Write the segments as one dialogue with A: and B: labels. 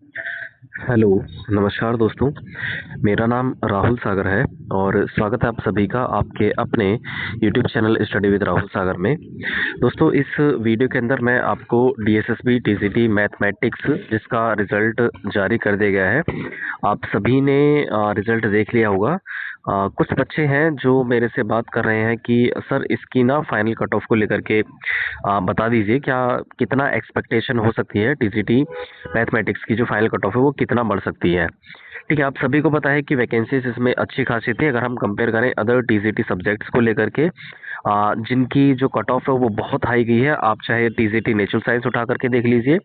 A: Hello, नमस्कार दोस्तों। मेरा नाम राहुल सागर है और स्वागत है आप सभी का आपके अपने YouTube channel study with Rahul Sagar में। दोस्तों, इस वीडियो के अंदर मैं आपको डीएसएसबी टीजीटी मैथमेटिक्स जिसका रिजल्ट जारी कर दिया गया है, आप सभी ने रिजल्ट देख लिया होगा। कुछ बच्चे हैं जो मेरे से बात कर रहे हैं कि सर इसकी ना फाइनल कट ऑफ को लेकर के बता दीजिए, क्या कितना एक्सपेक्टेशन हो सकती है टीजीटी मैथमेटिक्स की जो फाइनल कट ऑफ है वो कितना बढ़ सकती है। ठीक है, आप सभी को पता है कि वैकेंसीज इसमें अच्छी खासी थी अगर हम कंपेयर करें अदर टीजीटी सब्जेक्ट्स को लेकर के, जिनकी जो कट ऑफ है वो बहुत हाई गई है। आप चाहे टीजीटी नेचुरल साइंस उठा करके देख लीजिए,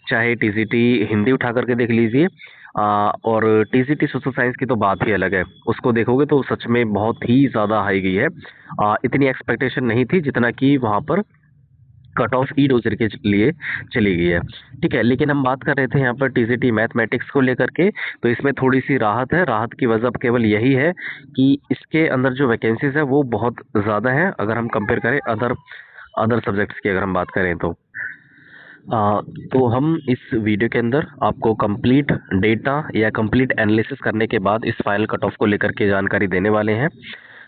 A: चाहे टीजीटी हिंदी उठा करके देख लीजिए, और टीजीटी सोशल साइंस की तो बात ही अलग है। उसको देखोगे तो सच में बहुत ही ज़्यादा हाई गई है। इतनी एक्सपेक्टेशन नहीं थी जितना कि वहाँ पर कट ऑफ ई डोजर के लिए चली गई है। ठीक है, लेकिन हम बात कर रहे थे यहाँ पर टीजीटी मैथमेटिक्स को लेकर के, तो इसमें थोड़ी सी राहत है। राहत की वजह केवल यही है कि इसके अंदर जो वैकेंसीज है वो बहुत ज़्यादा है अगर हम कंपेयर करें अदर अदर सब्जेक्ट्स की अगर हम बात करें तो। तो हम इस वीडियो के अंदर आपको कंप्लीट डेटा या कंप्लीट एनालिसिस करने के बाद इस फाइनल कट ऑफ को लेकर के जानकारी देने वाले हैं।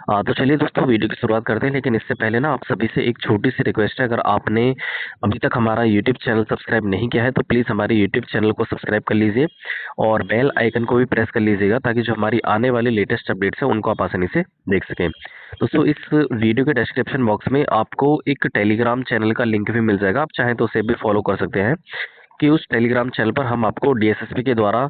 A: तो चलिए दोस्तों, वीडियो की शुरुआत करते हैं, लेकिन इससे पहले ना आप सभी से एक छोटी सी रिक्वेस्ट है। अगर आपने अभी तक हमारा यूट्यूब चैनल सब्सक्राइब नहीं किया है तो प्लीज़ हमारे यूट्यूब चैनल को सब्सक्राइब कर लीजिए और बेल आइकन को भी प्रेस कर लीजिएगा, ताकि जो हमारी आने वाली लेटेस्ट अपडेट्स हैं उनको आप आसानी से देख सकें। दोस्तों, इस वीडियो के डिस्क्रिप्शन बॉक्स में आपको एक टेलीग्राम चैनल का लिंक भी मिल जाएगा, आप चाहें तो उसे भी फॉलो कर सकते हैं। कि उस टेलीग्राम चैनल पर हम आपको डीएसएसपी के द्वारा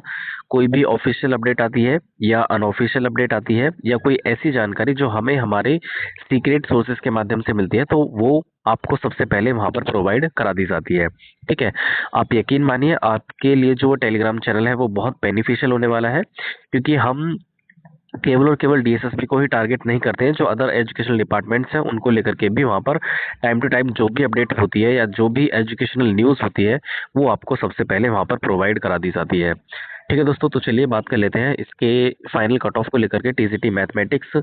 A: कोई भी ऑफिशियल अपडेट आती है या अनऑफिशियल अपडेट आती है या कोई ऐसी जानकारी जो हमें हमारे सीक्रेट सोर्सेज के माध्यम से मिलती है, तो वो आपको सबसे पहले वहां पर प्रोवाइड करा दी जाती है। ठीक है, आप यकीन मानिए आपके लिए जो टेलीग्राम चैनल है वो बहुत बेनिफिशियल होने वाला है, क्योंकि हम केवल और केवल डीएसएसपी को ही टारगेट नहीं करते हैं, जो अदर एजुकेशनल डिपार्टमेंट्स हैं उनको लेकर के भी वहाँ पर टाइम टू टाइम जो भी अपडेट होती है या जो भी एजुकेशनल न्यूज़ होती है वो आपको सबसे पहले वहाँ पर प्रोवाइड करा दी जाती है। ठीक है दोस्तों, तो चलिए बात कर लेते हैं इसके फाइनल कट ऑफ को लेकर के। टीजीटी मैथमेटिक्स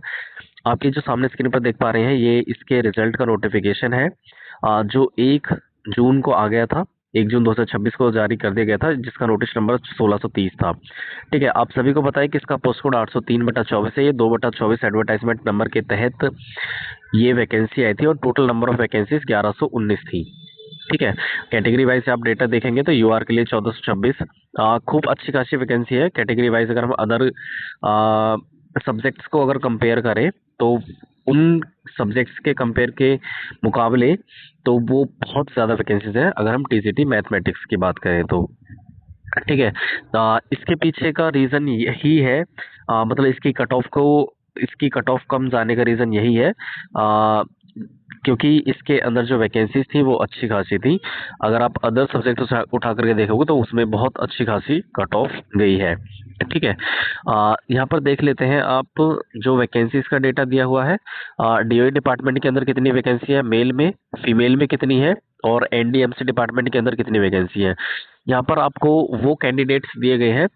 A: आपके जो सामने स्क्रीन पर देख पा रहे हैं, ये इसके रिजल्ट का नोटिफिकेशन है, जो 1 जून को आ गया था। 1 जून 2026 को जारी कर दिया गया था, जिसका नोटिस नंबर 1630 था। ठीक है, आप सभी को पता है कि इसका पोस्ट कोड 803/24 है। ये 2/24 एडवर्टाइजमेंट नंबर के तहत ये वैकेंसी आई थी और टोटल नंबर ऑफ वैकेंसीज 1119 थी। ठीक है, कैटेगरी वाइज आप डेटा देखेंगे तो यूआर के लिए 1426, खूब अच्छी खासी वैकेंसी है। कैटेगरी वाइज अगर हम अदर सब्जेक्ट्स को अगर कंपेयर करें तो उन सब्जेक्ट्स के कंपेयर के मुकाबले तो वो बहुत ज़्यादा वैकेंसीज है अगर हम टीजीटी मैथमेटिक्स की बात करें तो। ठीक है, इसके पीछे का रीज़न यही है, मतलब इसकी कट ऑफ कम जाने का रीज़न यही है, क्योंकि इसके अंदर जो वैकेंसीज थी वो अच्छी खासी थी। अगर आप अदर सब्जेक्ट उठा करके देखोगे तो उसमें बहुत अच्छी खासी कट ऑफ गई है। ठीक है, यहाँ पर देख लेते हैं आप जो वैकेंसीज का डेटा दिया हुआ है। डीओई डिपार्टमेंट के अंदर कितनी वैकेंसी है मेल में, फीमेल में कितनी है, और एनडीएमसी डिपार्टमेंट के अंदर कितनी वैकेंसी है। यहाँ पर आपको वो कैंडिडेट्स दिए गए हैं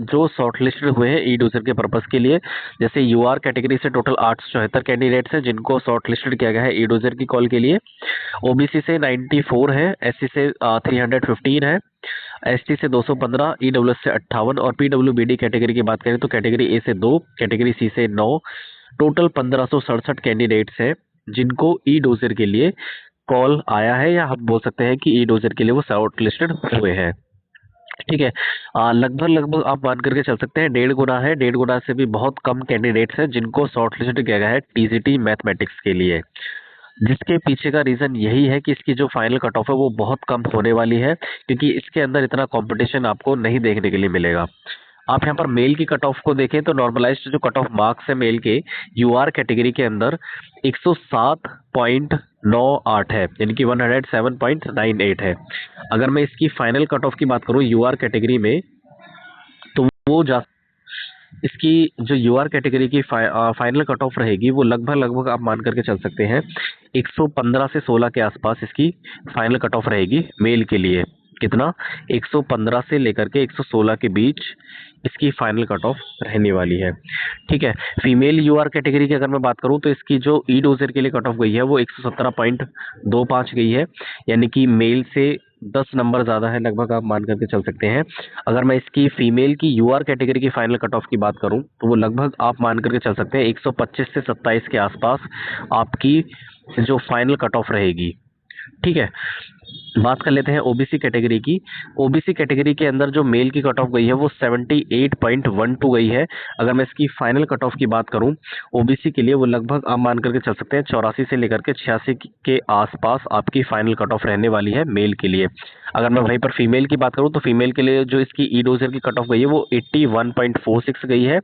A: जो शॉर्टलिस्टेड हुए हैं ई डोजर के पर्पस के लिए। जैसे यूआर कैटेगरी से टोटल 874 कैंडिडेट्स हैं जिनको शॉर्टलिस्टेड किया गया है ई डोजर की कॉल के लिए। ओबीसी से 94 है, एससी से 315 है, एसटी से 215, ईडब्ल्यूएस से 58, और पीडब्ल्यूबीडी कैटेगरी की बात करें तो कैटेगरी ए से 2, कैटेगरी सी से 9, टोटल 1567 कैंडिडेट्स हैं जिनको ई डोजर के लिए कॉल आया है, या हम बोल सकते हैं कि ई डोजर के लिए वो शॉर्ट लिस्टेड हुए हैं। ठीक है, लगभग लगभग आप मान करके चल सकते हैं 1.5 गुना है। 1.5 गुना से भी बहुत कम कैंडिडेट्स हैं जिनको शॉर्ट लिस्टेड किया गया है टीजीटी मैथमेटिक्स के लिए, जिसके पीछे का रीज़न यही है कि इसकी जो फाइनल कट ऑफ है वो बहुत कम होने वाली है, क्योंकि इसके अंदर इतना कंपटीशन आपको नहीं देखने के लिए मिलेगा। आप यहाँ पर मेल की कट ऑफ को देखें तो नॉर्मलाइज्ड जो कट ऑफ मार्क्स है मेल के यूआर कैटेगरी के अंदर 107.98 है, यानी कि 107.98 है। अगर मैं इसकी फाइनल कट ऑफ की बात करूँ यूआर कैटेगरी में, तो वो जा इसकी जो यूआर कैटेगरी की फाइनल कट ऑफ रहेगी वो लगभग लगभग आप मान करके चल सकते हैं 115 से 16 के आसपास इसकी फाइनल कट ऑफ रहेगी मेल के लिए। कितना? 115 से लेकर के 116 के बीच इसकी फाइनल कट ऑफ रहने वाली है। ठीक है, फीमेल यूआर कैटेगरी की अगर मैं बात करूं तो इसकी जो ई डोजर के लिए कट ऑफ गई है वो 117.25 गई है, यानी कि मेल से 10 नंबर ज़्यादा है लगभग, आप मान करके चल सकते हैं। अगर मैं इसकी फीमेल की यूआर कैटेगरी की फाइनल कट ऑफ की बात करूं तो वो लगभग आप मान करके चल सकते हैं 125 से 27 के आसपास आपकी जो फाइनल कट ऑफ रहेगी। ठीक है, बात कर लेते हैं ओबीसी कैटेगरी की। ओबीसी कैटेगरी के अंदर जो मेल की कट ऑफ गई है वो 78.12 गई है। अगर मैं इसकी फाइनल कट ऑफ की बात करूं ओबीसी के लिए, वो लगभग आप मान करके चल सकते हैं 84 से लेकर के 86 के आसपास आपकी फाइनल कट ऑफ रहने वाली है मेल के लिए। अगर मैं वहीं पर फीमेल की बात करूं तो फीमेल के लिए जो इसकी ई डोजर की कट ऑफ गई है वो 81.46 गई है।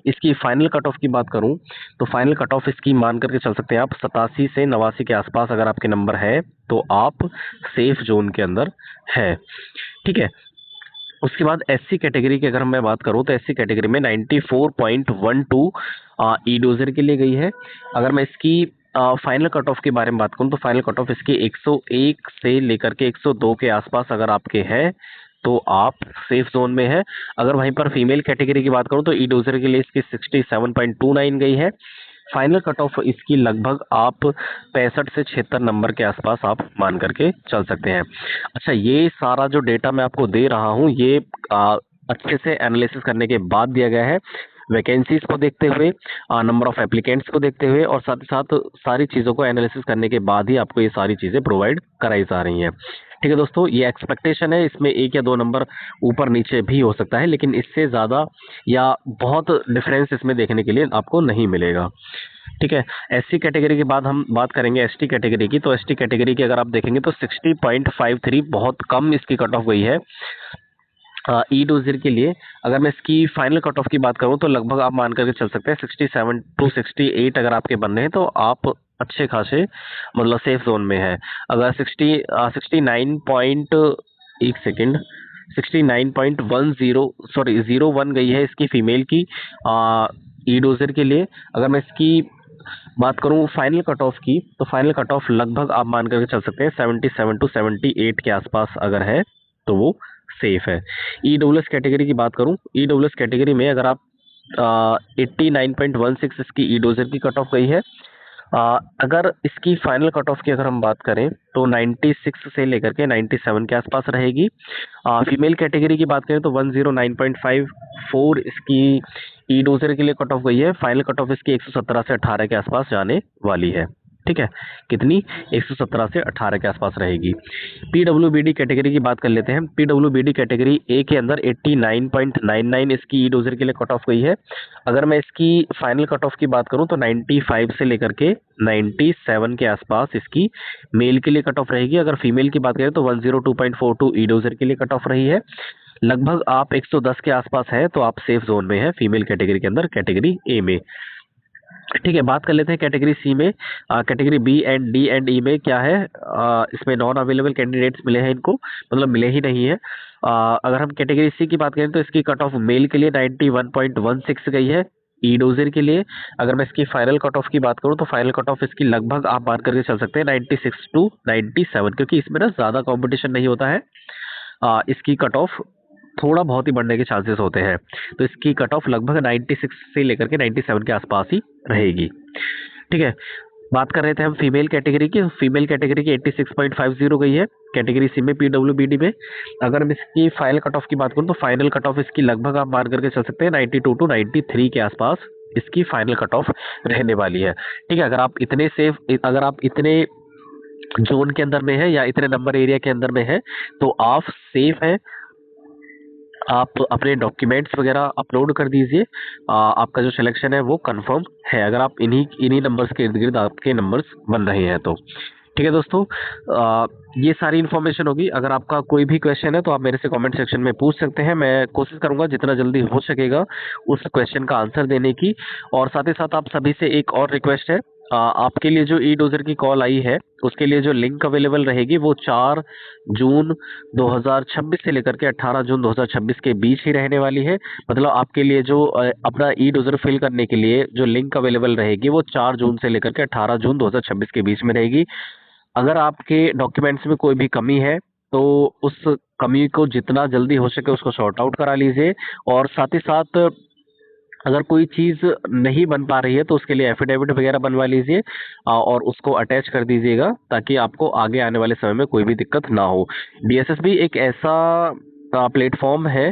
A: इसकी फाइनल कट ऑफ की बात करूं तो फाइनल कट ऑफ इसकी मान करके चल सकते हैं आप 87 से 89 के आसपास अगर आपके नंबर है तो आप सेफ जोन के अंदर है। ठीक है, उसके बाद एससी कैटेगरी की अगर मैं बात करूं तो एससी कैटेगरी में 94.12 ई डोजर के लिए गई है। अगर मैं इसकी फाइनल कट ऑफ के बारे में बात करूं तो फाइनल कट ऑफ इसकी 101 से लेकर के 102 के आसपास अगर आपके है तो आप सेफ जोन में है। अगर वहीं पर फीमेल कैटेगरी की बात करूं तो ई डोजर के लिए इसकी 67.29 गई है। फाइनल कट ऑफ इसकी लगभग आप 65 से 76 नंबर के आसपास आप मान करके चल सकते हैं। अच्छा, ये सारा जो डेटा मैं आपको दे रहा हूँ ये अच्छे से एनालिसिस करने के बाद दिया गया है, वैकेंसीज को देखते हुए, नंबर ऑफ एप्लीकेंट्स को देखते हुए और साथ ही साथ सारी चीज़ों को एनालिसिस करने के बाद ही आपको ये सारी चीज़ें प्रोवाइड कराई जा रही हैं। ठीक है दोस्तों, ये एक्सपेक्टेशन है, इसमें 1 या 2 नंबर ऊपर नीचे भी हो सकता है, लेकिन इससे ज़्यादा या बहुत डिफरेंस इसमें देखने के लिए आपको नहीं मिलेगा। ठीक है, एससी कैटेगरी के बाद हम बात करेंगे एसटी कैटेगरी की। तो एसटी कैटेगरी की अगर आप देखेंगे तो 60.53 बहुत कम इसकी कट ऑफ गई है ई डोजर के लिए। अगर मैं इसकी फाइनल कट ऑफ की बात करूं तो लगभग आप मान करके चल सकते हैं 67 टू 68 अगर आपके बनने हैं तो आप अच्छे खासे मतलब सेफ जोन में है। अगर 69 पॉइंट, एक सेकेंड, 69.10 सॉरी 01 गई है इसकी फीमेल की ई डोजर के लिए। अगर मैं इसकी बात करूं फाइनल कट ऑफ की तो फाइनल कट ऑफ लगभग आप मान करके चल सकते हैं 77 टू 78 के आसपास अगर है तो वो सेफ है। ईडब्ल्यूएस कैटेगरी की बात करूं, ईडब्ल्यूएस कैटेगरी में अगर आप 89.16 इसकी ई डोजर की कट ऑफ गई है। अगर इसकी फाइनल कट ऑफ की अगर हम बात करें तो 96 से लेकर के 97 के आसपास रहेगी। फीमेल कैटेगरी की बात करें तो 109.54 इसकी ई डोजर के लिए कट ऑफ गई है। फाइनल कट ऑफ इसकी 117 से 18 के आसपास जाने वाली है। ठीक है, कितनी, 117 से 18 के आसपास रहेगी। पीडब्ल्यूबीडी कैटेगरी की बात कर लेते हैं। पीडब्ल्यूबीडी कैटेगरी ए के अंदर 89.99 इसकी ई डोजर के लिए कट ऑफ गई है। अगर मैं इसकी फाइनल कट ऑफ की बात करूं तो 95 से लेकर के 97 के आसपास इसकी मेल के लिए कट ऑफ रहेगी। अगर फीमेल की बात करें तो 102.42 ई डोजर के लिए कट ऑफ रही है। लगभग आप 110 के आसपास है तो आप सेफ जोन में है फीमेल कैटेगरी के अंदर, कैटेगरी ए में। ठीक है, बात कर लेते हैं कैटेगरी सी में। Category B and D and E में क्या है, इसमें नॉन अवेलेबल कैंडिडेट्स मिले हैं इनको, मतलब मिले ही नहीं है। अगर हम कैटेगरी सी की बात करें तो इसकी कट ऑफ मेल के लिए 91.16 गई है ई डोजर के लिए। अगर मैं इसकी फाइनल कट ऑफ की बात करूं तो फाइनल कट ऑफ इसकी लगभग आप बात करके चल सकते हैं 96 टू 97, क्योंकि इसमें ना ज़्यादा कॉम्पिटिशन नहीं होता है। इसकी कट ऑफ थोड़ा बहुत ही बढ़ने के चांसेस होते हैं, तो इसकी कट ऑफ लगभग 96 से लेकर के 97 के आसपास ही रहेगी। ठीक है, बात कर रहे थे हम फीमेल कैटेगरी की। फीमेल कैटेगरी की 86.50 गई है कैटेगरी सी में पीडब्ल्यूबीडी में। अगर हम इसकी फाइनल कट ऑफ की बात करूं तो फाइनल कट ऑफ इसकी लगभग आप मार करके चल सकते हैं 92 टू 93 के आसपास इसकी फाइनल कट ऑफ रहने वाली है। ठीक है, अगर आप इतने जोन के अंदर में है या इतने नंबर एरिया के अंदर में है तो आप सेफ हैं। आप अपने डॉक्यूमेंट्स वगैरह अपलोड कर दीजिए, आपका जो सिलेक्शन है वो कंफर्म है, अगर आप इन्हीं नंबर्स के इर्द गिर्द आपके नंबर्स बन रहे हैं तो। ठीक है दोस्तों, ये सारी इन्फॉर्मेशन होगी। अगर आपका कोई भी क्वेश्चन है तो आप मेरे से कमेंट सेक्शन में पूछ सकते हैं, मैं कोशिश करूंगा जितना जल्दी हो सकेगा उस क्वेश्चन का आंसर देने की। और साथ ही साथ आप सभी से एक और रिक्वेस्ट है, आपके लिए जो ई डोजर की कॉल आई है उसके लिए जो लिंक अवेलेबल रहेगी वो 4 जून 2026 से लेकर के 18 जून 2026 के बीच ही रहने वाली है। मतलब आपके लिए जो अपना ई डोजर फिल करने के लिए जो लिंक अवेलेबल रहेगी वो 4 जून से लेकर के 18 जून 2026 के बीच में रहेगी। अगर आपके डॉक्यूमेंट्स में कोई भी कमी है तो उस कमी को जितना जल्दी हो सके उसको सॉर्ट आउट करा लीजिए। और साथ ही साथ अगर कोई चीज़ नहीं बन पा रही है तो उसके लिए एफिडेविट वगैरह बनवा लीजिए और उसको अटैच कर दीजिएगा ताकि आपको आगे आने वाले समय में कोई भी दिक्कत ना हो। डीएसएसबी एक ऐसा प्लेटफॉर्म है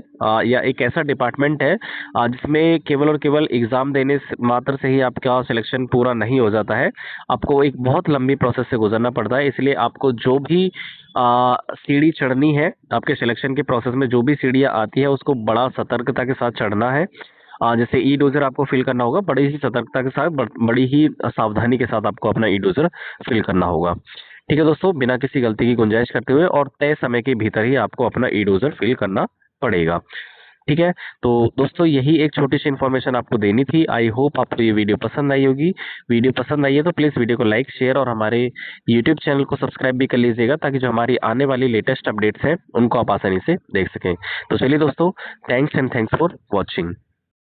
A: या एक ऐसा डिपार्टमेंट है जिसमें केवल और केवल एग्ज़ाम देने मात्र से ही आपका सिलेक्शन पूरा नहीं हो जाता है। आपको एक बहुत लंबी प्रोसेस से गुजरना पड़ता है, इसलिए आपको जो भी सीढ़ी चढ़नी है, आपके सिलेक्शन के प्रोसेस में जो भी सीढ़ियाँ आती है उसको बड़ा सतर्कता के साथ चढ़ना है। जैसे ई डोजर आपको फिल करना होगा, बड़ी ही सतर्कता के साथ, बड़ी ही सावधानी के साथ आपको अपना ई डोजर फिल करना होगा। ठीक है दोस्तों, बिना किसी गलती की गुंजाइश करते हुए और तय समय के भीतर ही आपको अपना ई डोजर फिल करना पड़ेगा। ठीक है, तो दोस्तों यही एक छोटी सी इन्फॉर्मेशन आपको देनी थी। आई होप आपको ये वीडियो पसंद आई होगी। वीडियो पसंद आई है तो प्लीज़ वीडियो को लाइक, शेयर और हमारे यूट्यूब चैनल को सब्सक्राइब भी कर लीजिएगा ताकि जो हमारी आने वाली लेटेस्ट अपडेट्स हैं उनको आप आसानी से देख सकें। तो चलिए दोस्तों, thanks and thanks for watching.